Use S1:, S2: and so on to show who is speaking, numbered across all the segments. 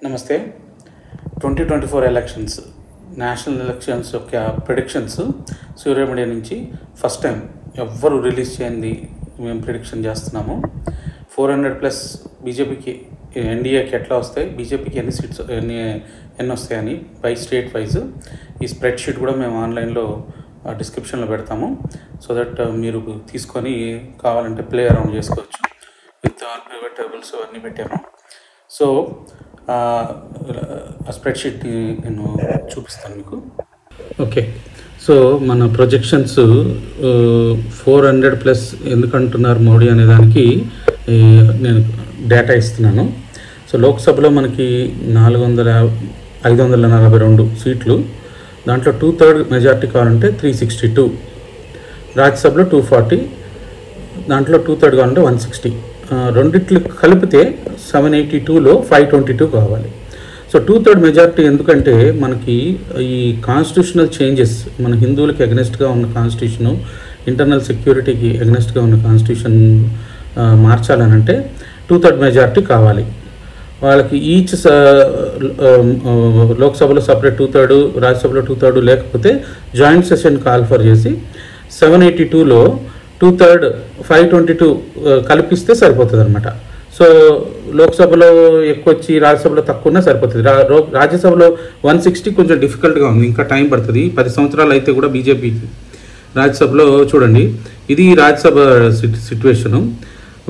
S1: నమస్తే. 2024 elections, national elections యొక్క predictions సూర్య media నుంచి ఫస్ట్ టైం ఎవ్వరు రిలీజ్ చేయండి మేము ప్రిడిక్షన్ చేస్తున్నాము. 400+ బీజేపీకి, ఎన్డీఏకి ఎట్లా వస్తాయి, బీజేపీకి ఎన్ని సీట్స్ ఎన్ని వస్తాయని బై స్టేట్ వైజ్ ఈ స్ప్రెడ్ షీట్ కూడా మేము ఆన్లైన్లో డిస్క్రిప్షన్లో పెడతాము. సో దట్ మీరు తీసుకొని కావాలంటే ప్లే అరౌండ్ చేసుకోవచ్చు. విత్ ఆల్ ప్రైవేట్ టేబుల్స్ అన్నీ పెట్టాము. సో ఆ స్ప్రెడ్షీట్ నేను చూపిస్తాను మీకు. ఓకే, సో మన ప్రొజెక్షన్స్ 400+ ఎందుకంటున్నారు మోడీ అనే దానికి నేను డేటా ఇస్తున్నాను. సో లోక్సభలో మనకి 542 సీట్లు, దాంట్లో 2/3 మెజార్టీ కావాలంటే 362, రాజ్యసభలో 240, దాంట్లో 2/3 కావాలంటే 160, రెండిట్లు కలిపితే 782లో 522 కావాలి. సో 2/3 మెజార్టీ ఎందుకంటే మనకి ఈ కాన్స్టిట్యూషనల్ చేంజెస్, మన హిందువులకి అగెనెస్ట్గా ఉన్న కాన్స్టిట్యూషను, ఇంటర్నల్ సెక్యూరిటీకి అగెనెస్ట్గా ఉన్న కాన్స్టిట్యూషన్ మార్చాలనంటే 2/3 మెజార్టీ కావాలి. వాళ్ళకి ఈచ్ లోక్సభలో సపరేట్ 2/3, రాజ్యసభలో 2/3 లేకపోతే జాయింట్ సెషన్ కాల్ఫర్ చేసి 782లో 2/3 522 కల్పిస్తే సరిపోతుంది అనమాట. సో లోక్సభలో ఎక్కువ వచ్చి రాజ్యసభలో తక్కువ ఉన్నా సరిపోతుంది. రాజ్యసభలో 160 కొంచెం డిఫికల్ట్గా ఉంది, ఇంకా టైం పడుతుంది. 10 సంవత్సరాలు అయితే కూడా బీజేపీకి. రాజ్యసభలో చూడండి, ఇది రాజ్యసభ సిట్యువేషను.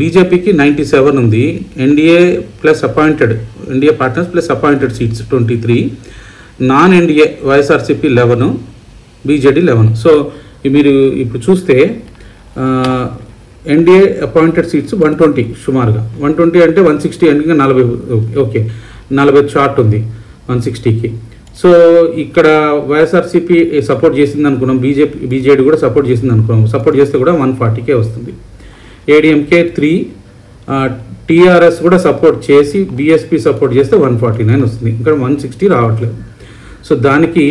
S1: బీజేపీకి 97 ఉంది, NDA partners plus appointed seats 23, non NDA YSRCP 11, BJD 11. So మీరు ఇప్పుడు చూస్తే ఎన్డీఏ అపాయింటెడ్ సీట్స్ 120, సుమారుగా 120 అంటే 160 అంటే 40. ఓకే, 40 షార్ట్ ఉంది 160కి. సో ఇక్కడ వైఎస్ఆర్సీపీ సపోర్ట్ చేసింది అనుకున్నాం, బీజేడీ కూడా సపోర్ట్ చేసింది అనుకున్నాం. సపోర్ట్ చేస్తే కూడా 140కే వస్తుంది. ఏడీఎంకే 3, టీఆర్ఎస్ కూడా సపోర్ట్ చేసి బీఎస్పీ సపోర్ట్ చేస్తే 149 వస్తుంది. ఇక్కడ 160 రావట్లేదు. సో దానికి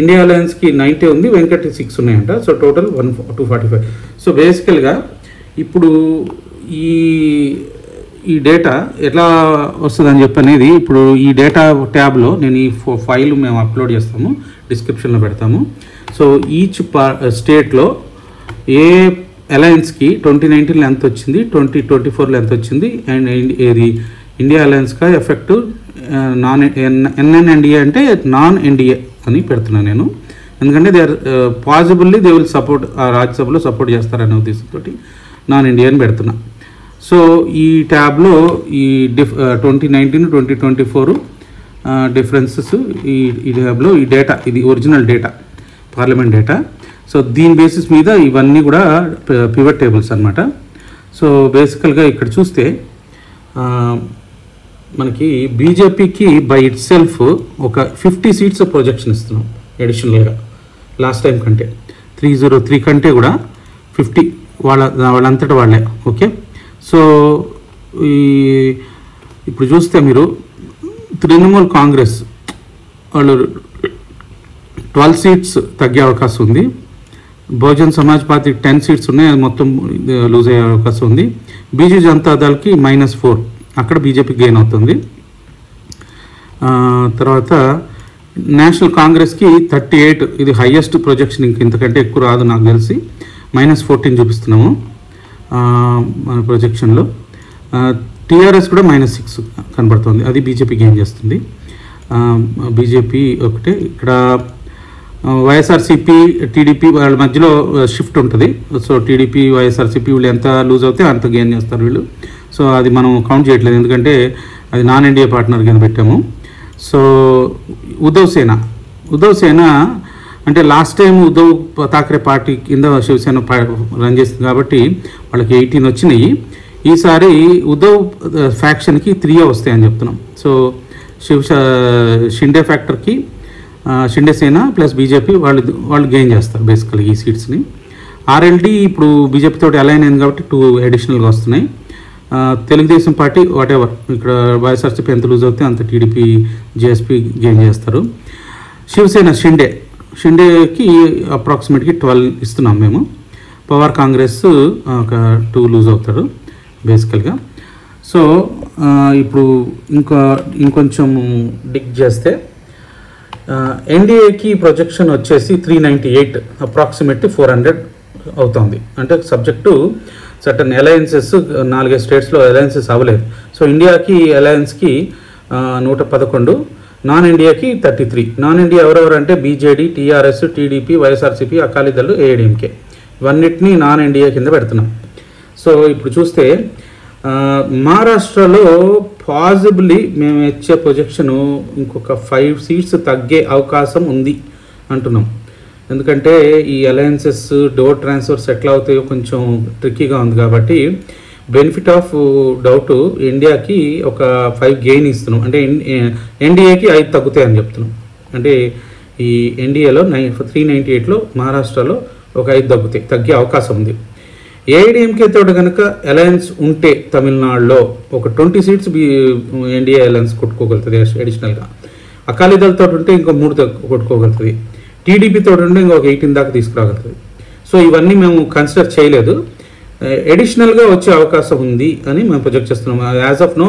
S1: ఇండియా అలయన్స్కి 90 ఉంది, వెంకట్ 6 ఉన్నాయంట. So total 245. సో బేసికల్గా ఇప్పుడు ఈ డేటా ఎట్లా వస్తుందని చెప్పనేది ఇప్పుడు ఈ డేటా ట్యాబ్లో నేను ఈ ఫైల్ మేము అప్లోడ్ చేస్తాము, డిస్క్రిప్షన్లో పెడతాము. సో ఈచ్ స్టేట్లో ఏ అలయన్స్కి 2019లో ఎంత వచ్చింది, 2024లో ఎంత వచ్చింది, అండ్ ఏది ఇండియా అలయన్స్గా ఎఫెక్ట్ ఎన్ఎన్ఎన్డీఏ అంటే నాన్ ఎన్డీఏ అని పెడుతున్నాను నేను. ఎందుకంటే they are possibly they will support, రాజ్యసభలో సపోర్ట్ చేస్తారనే ఉద్దేశంతో నాన్ ఇండియా అని పెడుతున్నా. సో ఈ ట్యాబ్లో ఈ 2019, 2024 డిఫరెన్సెస్ ఈ ట్యాబ్లో ఈ డేటా, ఇది original data, parliament data. So దీని బేసిస్ మీద ఇవన్నీ కూడా పివట్ టేబుల్స్ అనమాట. సో బేసికల్గా ఇక్కడ చూస్తే మనకి బీజేపీకి బై ఇట్ సెల్ఫ్ ఒక 50 సీట్స్ ప్రొజెక్షన్ ఇస్తున్నాం అడిషనల్గా, లాస్ట్ టైం కంటే 303 కంటే కూడా 50 వాళ్ళంతటా వాళ్ళే. ఓకే, సో ఇప్పుడు చూస్తే మీరు తృణమూల్ కాంగ్రెస్ వాళ్ళు 12 సీట్స్ తగ్గే అవకాశం ఉంది. బహుజన్ సమాజ్ పార్టీ 10 సీట్స్ ఉన్నాయి, అది మొత్తం లూజ్ అయ్యే అవకాశం ఉంది. బీజూ జనతా దళ్కి -4, అక్కడ బీజేపీ గెయిన్ అవుతుంది. తర్వాత నేషనల్ కాంగ్రెస్కి 38, ఇది హయ్యెస్ట్ ప్రొజెక్షన్, ఇంతకంటే ఎక్కువ రాదు నాకు తెలిసి. -14 చూపిస్తున్నాము మన ప్రొజెక్షన్లో. టీఆర్ఎస్ కూడా -6 కనబడుతుంది, అది బీజేపీ గెయిన్ చేస్తుంది. బీజేపీ ఒకటే. ఇక్కడ వైఎస్ఆర్సీపీ, టీడీపీ వాళ్ళ మధ్యలో షిఫ్ట్ ఉంటుంది. సో టీడీపీ, వైఎస్ఆర్సీపీ వీళ్ళు ఎంత లూజ్ అవుతే అంత గెయిన్ చేస్తారు వీళ్ళు. సో అది మనం కౌంట్ చేయట్లేదు, ఎందుకంటే అది నాన్ ఎన్డీఏ పార్ట్నర్ కింద పెట్టాము. సో ఉద్ధవ్ సేన అంటే last time Uddhav Thackeray party కింద శివసేన రన్ చేస్తుంది కాబట్టి వాళ్ళకి 18 వచ్చినాయి. ఈసారి ఉద్ధవ్ ఫ్యాక్షన్కి 3 వస్తాయని చెప్తున్నాం. సో షిండే ఫ్యాక్టర్కి, షిండే సేన ప్లస్ బీజేపీ వాళ్ళు గెయిన్ చేస్తారు బేసికల్గా ఈ సీట్స్ని. ఆర్ఎల్డీ ఇప్పుడు బీజేపీ తోటి అలైన్ అయింది కాబట్టి 2 అడిషనల్గా వస్తున్నాయి. తెలుగుదేశం పార్టీ వాటెవర్, ఇక్కడ వైఎస్ఆర్సీపీ ఎంత లూజ్ అవుతే అంత టీడీపీ, జేఎస్పీ గెయిన్ చేస్తారు. శివసేన షిండేకి అప్రాక్సిమేట్గా 12 ఇస్తున్నాం మేము. పవార్ కాంగ్రెస్ ఒక 2 లూజ్ అవుతాడు బేసికల్గా. సో ఇప్పుడు ఇంకొంచెం డిగ్ చేస్తే ఎన్డీఏకి ప్రొజెక్షన్ వచ్చేసి 398 అప్రాక్సిమేట్లీ 400 అవుతుంది. అంటే సబ్జెక్టు సర్టన్ అలయన్సెస్ 4 స్టేట్స్లో అలయన్సెస్ అవ్వలేదు. సో ఇండియాకి అలయన్స్కి 111, నాన్ ఇండియాకి 33. నాన్ ఇండియా ఎవరెవరు అంటే BJD, TRS, TDP, YSRCP, Akali Dal, AIADMK ఇవన్నిటినీ నాన్ ఇండియా కింద పెడుతున్నాం. సో ఇప్పుడు చూస్తే మహారాష్ట్రలో పాజిబుల్లీ మేము ఇచ్చే ప్రొజెక్షను ఇంకొక 5 సీట్స్ తగ్గే అవకాశం ఉంది అంటున్నాం. ఎందుకంటే ఈ అలయన్సెస్ డోర్ ట్రాన్స్ఫర్స్ ఎట్లా అవుతాయో కొంచెం ట్రిక్కీగా ఉంది కాబట్టి బెనిఫిట్ ఆఫ్ డౌట్ ఇండియాకి ఒక 5 గెయిన్ ఇస్తున్నాం. అంటే ఎన్డీఏకి 5 తగ్గుతాయని చెప్తున్నాం. అంటే ఈ ఎన్డీఏలో 398లో మహారాష్ట్రలో ఒక 5 తగ్గే అవకాశం ఉంది. ఏఐడిఎంకే తోటి కనుక అలయన్స్ ఉంటే తమిళనాడులో ఒక 20 సీట్స్ ఎన్డీఏ అలయన్స్ కొట్టుకోగలుగుతుంది అడిషనల్గా. అకాలీదళ్ తోటి ఉంటే ఇంకో 3 కొట్టుకోగలుగుతుంది. టీడీపీ తోటి ఉంటే ఇంకొక 18 దాకా తీసుకురాగలుగుతుంది. సో ఇవన్నీ మేము కన్సిడర్ చేయలేదు. అడిషనల్గా వచ్చే అవకాశం ఉంది అని మేము ప్రొజెక్ట్ చేస్తున్నాము. యాజ్ ఆఫ్ నో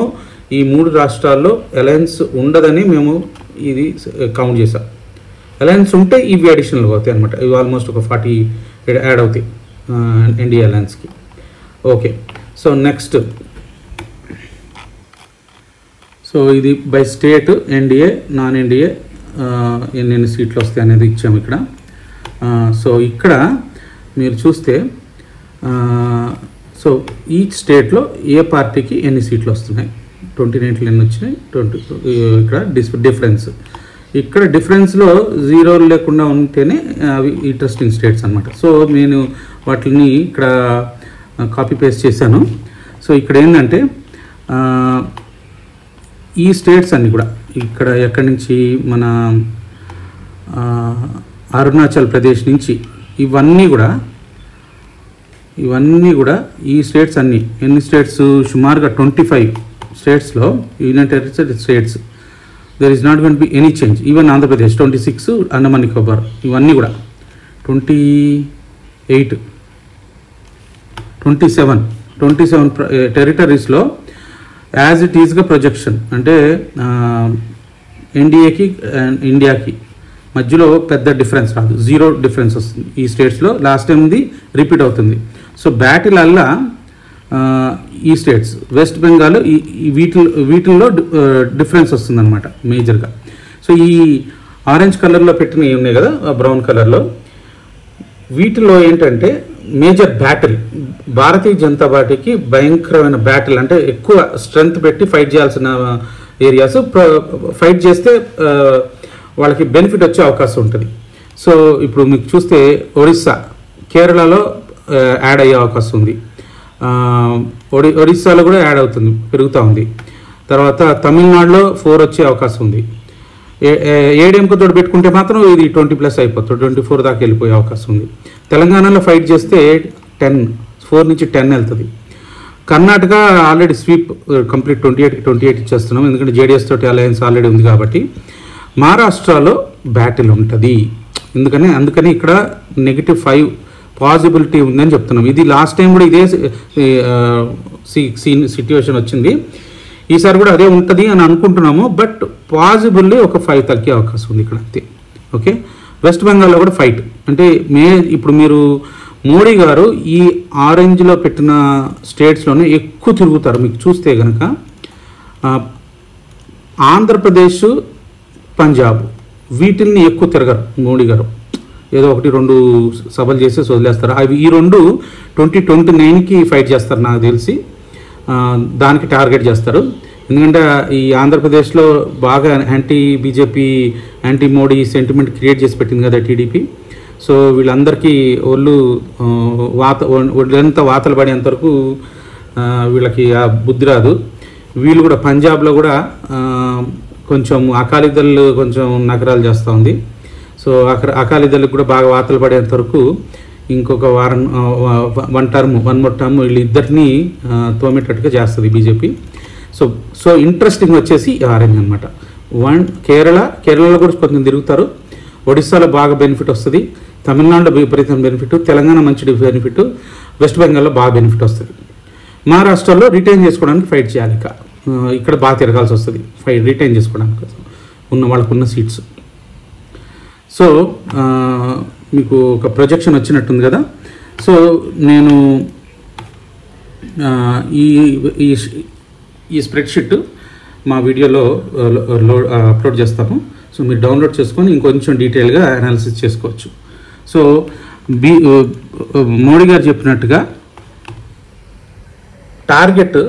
S1: ఈ 3 రాష్ట్రాల్లో అలయన్స్ ఉండదని మేము ఇది కౌంట్ చేసాం. అలయన్స్ ఉంటే ఇవి అడిషనల్గా అవుతాయి అనమాట. ఇవి ఆల్మోస్ట్ ఒక 40 యాడ్ అవుతాయి ఎన్డీఏ అలయన్స్కి. ఓకే, సో నెక్స్ట్, సో ఇది by state NDA, non NDA ఎన్ని సీట్లు వస్తాయి అనేది ఇచ్చాము ఇక్కడ. సో ఇక్కడ మీరు చూస్తే సో ఈచ్ స్టేట్లో ఏ పార్టీకి ఎన్ని సీట్లు వస్తున్నాయి, 29 ఎన్ని వచ్చినాయి, 20 ఇక్కడ డిఫరెన్స్. ఇక్కడ డిఫరెన్స్లో 0 లేకుండా ఉంటేనే అవి ఇంట్రెస్టింగ్ స్టేట్స్ అనమాట. సో నేను వాటిని ఇక్కడ కాపీ పేస్ట్ చేశాను. సో ఇక్కడ ఏంటంటే ఈ స్టేట్స్ అన్నీ కూడా ఇక్కడ ఎక్కడి నుంచి మన అరుణాచల్ ప్రదేశ్ నుంచి ఇవన్నీ కూడా ఈ స్టేట్స్ అన్నీ ఎన్ని స్టేట్స్ సుమారుగా 25 స్టేట్స్లో United states there is not going to be any change. Even Andhra Pradesh 26, Andaman Nicobar ఇవన్నీ కూడా 27 టెరిటరీస్లో యాజ్ ఇట్ ఈస్గా ప్రొజెక్షన్. అంటే ఎన్డీఏకి అండ్ ఇండియాకి మధ్యలో పెద్ద డిఫరెన్స్ రాదు, 0 డిఫరెన్స్ వస్తుంది ఈ స్టేట్స్లో. లాస్ట్ టైంది రిపీట్ అవుతుంది. సో బ్యాటిల్ అల్లా ఈ స్టేట్స్ వెస్ట్ బెంగాల్ వీటిల్లో డిఫరెన్స్ వస్తుందన్నమాట మేజర్గా. సో ఈ ఆరెంజ్ కలర్లో పెట్టినవి ఉన్నాయి కదా, బ్రౌన్ కలర్లో, వీటిలో ఏంటంటే మేజర్ బ్యాటిల్ భారతీయ జనతా పార్టీకి భయంకరమైన బ్యాటిల్, అంటే ఎక్కువ స్ట్రెంగ్త్ పెట్టి ఫైట్ చేయాల్సిన ఏరియాస్. ఫైట్ చేస్తే వాళ్ళకి బెనిఫిట్ వచ్చే అవకాశం ఉంటుంది. సో ఇప్పుడు మీకు చూస్తే ఒరిస్సా, కేరళలో యాడ్ అయ్యే అవకాశం ఉంది, ఒడిస్సాలో కూడా యాడ్ అవుతుంది, పెరుగుతూ ఉంది. తర్వాత తమిళనాడులో 4 వచ్చే అవకాశం ఉంది. ఏడీఎంకి తోడు పెట్టుకుంటే మాత్రం ఇది 20+ అయిపోతుంది, 24 దాకా వెళ్ళిపోయే అవకాశం ఉంది. తెలంగాణలో ఫైట్ చేస్తే 4 నుంచి 10 వెళ్తుంది. కర్ణాటక ఆల్రెడీ స్వీప్ కంప్లీట్ 28 ఇచ్చేస్తున్నాం, ఎందుకంటే జేడీఎస్ తోటి అలయన్స్ ఆల్రెడీ ఉంది కాబట్టి. మహారాష్ట్రలో బ్యాటిల్ ఉంటుంది, అందుకని ఇక్కడ -5 పాసిబిలిటీ ఉందని చెప్తున్నాం. ఇది లాస్ట్ టైం కూడా ఇదే సిట్యుయేషన్ వచ్చింది, ఈసారి కూడా అదే ఉంటుంది అని అనుకుంటున్నాము. బట్ పాసిబుల్లీ ఒక 5 తగ్గే అవకాశం ఉంది ఇక్కడ అంతే. ఓకే, వెస్ట్ బెంగాల్లో కూడా ఫైట్. అంటే ఇప్పుడు మీరు మోడీ గారు ఈ ఆరెంజ్లో పెట్టిన స్టేట్స్లోనే ఎక్కువ తిరుగుతారు. మీకు చూస్తే కనుక ఆంధ్రప్రదేశ్, పంజాబ్ వీటిల్ని ఎక్కువ తిరగరు మోడీ గారు. ఏదో 1-2 సభలు చేసి వదిలేస్తారు. అవి ఈ 2 2029కి ఫైట్ చేస్తారు నాకు తెలిసి, దానికి టార్గెట్ చేస్తారు. ఎందుకంటే ఈ ఆంధ్రప్రదేశ్లో బాగా anti BJP, anti Modi sentiment create చేసి పెట్టింది కదా టీడీపీ. సో వీళ్ళందరికీ ఒళ్ళంతా వాతలు పడేంతవరకు వీళ్ళకి ఆ బుద్ధి రాదు. వీళ్ళు కూడా పంజాబ్లో కూడా కొంచెం అకాలీదళ్ కొంచెం నగరాలు చేస్తూ ఉంది. సో అకాలీదళకు కూడా బాగా వాతలు పడేంత వరకు ఇంకొక వారం 1 more term వీళ్ళిద్దరినీ తోమేటట్టుగా చేస్తుంది బీజేపీ. సో ఇంట్రెస్టింగ్ వచ్చేసి ఆరెంజ్ అనమాట. కేరళలో కూడా కొంచెం తిరుగుతారు, ఒడిస్సాలో బాగా బెనిఫిట్ వస్తుంది, తమిళనాడులో విపరీతం బెనిఫిట్, తెలంగాణ మంచి బెనిఫిట్, వెస్ట్ బెంగాల్లో బాగా బెనిఫిట్ వస్తుంది. మహారాష్ట్రలో రిటైన్ చేసుకోవడానికి ఫైట్ చేయాలి. ఇక్కడ బాగా తిరగాల్సి వస్తుంది రిటైన్ చేసుకోవడానికి వాళ్ళకున్న సీట్స్. సో మీకు ఒక ప్రొజెక్షన్ వచ్చినట్టుంది కదా. సో నేను ఈ స్ప్రెడ్షీట్ మా వీడియోలో అప్లోడ్ చేస్తాము. సో మీరు డౌన్లోడ్ చేసుకొని ఇంకొంచెం డీటెయిల్గా అనాలిసిస్ చేసుకోవచ్చు. సో మోడీ గారు చెప్పినట్టుగా టార్గెట్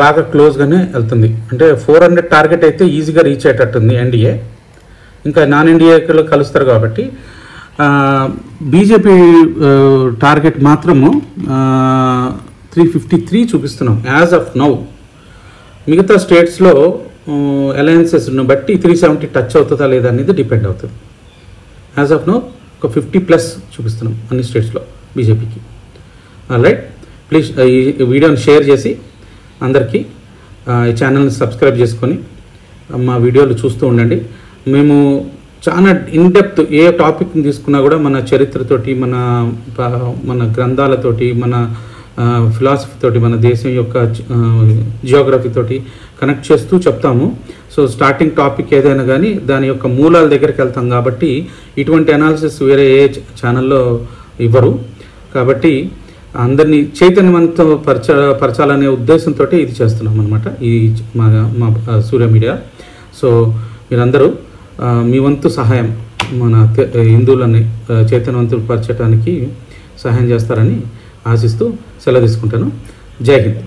S1: బాగా క్లోజ్గానే వెళ్తుంది. అంటే 400 టార్గెట్ అయితే ఈజీగా రీచ్ అయ్యేటట్టుంది ఎన్డీఏ. ఇంకా నాన్ ఎన్డీఏలో కలుస్తారు కాబట్టి బీజేపీ టార్గెట్ మాత్రము 353 చూపిస్తున్నాం యాజ్ ఆఫ్ నౌ. మిగతా స్టేట్స్లో అలయన్సెస్ను బట్టి 370 టచ్ అవుతుందా లేదా అనేది డిపెండ్ అవుతుంది. యాజ్ ఆఫ్ నౌ ఒక 50+ చూపిస్తున్నాం అన్ని స్టేట్స్లో బీజేపీకి. రైట్, ప్లీజ్ ఈ వీడియోని షేర్ చేసి అందరికీ ఈ ఛానల్ని సబ్స్క్రైబ్ చేసుకొని మా వీడియోలు చూస్తూ ఉండండి. మేము చాలా ఇన్డెప్త్ ఏ టాపిక్ని తీసుకున్నా కూడా మన చరిత్రతోటి, మన గ్రంథాలతోటి, మన ఫిలాసఫీ తోటి, మన దేశం యొక్క జియోగ్రఫీ తోటి కనెక్ట్ చేస్తూ చెప్తాము. సో స్టార్టింగ్ టాపిక్ ఏదైనా కానీ దాని యొక్క మూలాల దగ్గరికి వెళ్తాం కాబట్టి ఇటువంటి అనాలిసిస్ వేరే ఏ ఛానల్లో ఇవ్వరు. కాబట్టి అందరినీ చైతన్యవంతపరచాలనే ఉద్దేశంతో ఇది చేస్తున్నాం అనమాట, ఈ మా సూర్య మీడియా. సో మీరందరూ మీ వంతు సహాయం మన హిందువులని చైతన్యవంతుపరచడానికి సహాయం చేస్తారని ఆశిస్తూ సెలవు తీసుకుంటాను. జై హింద్.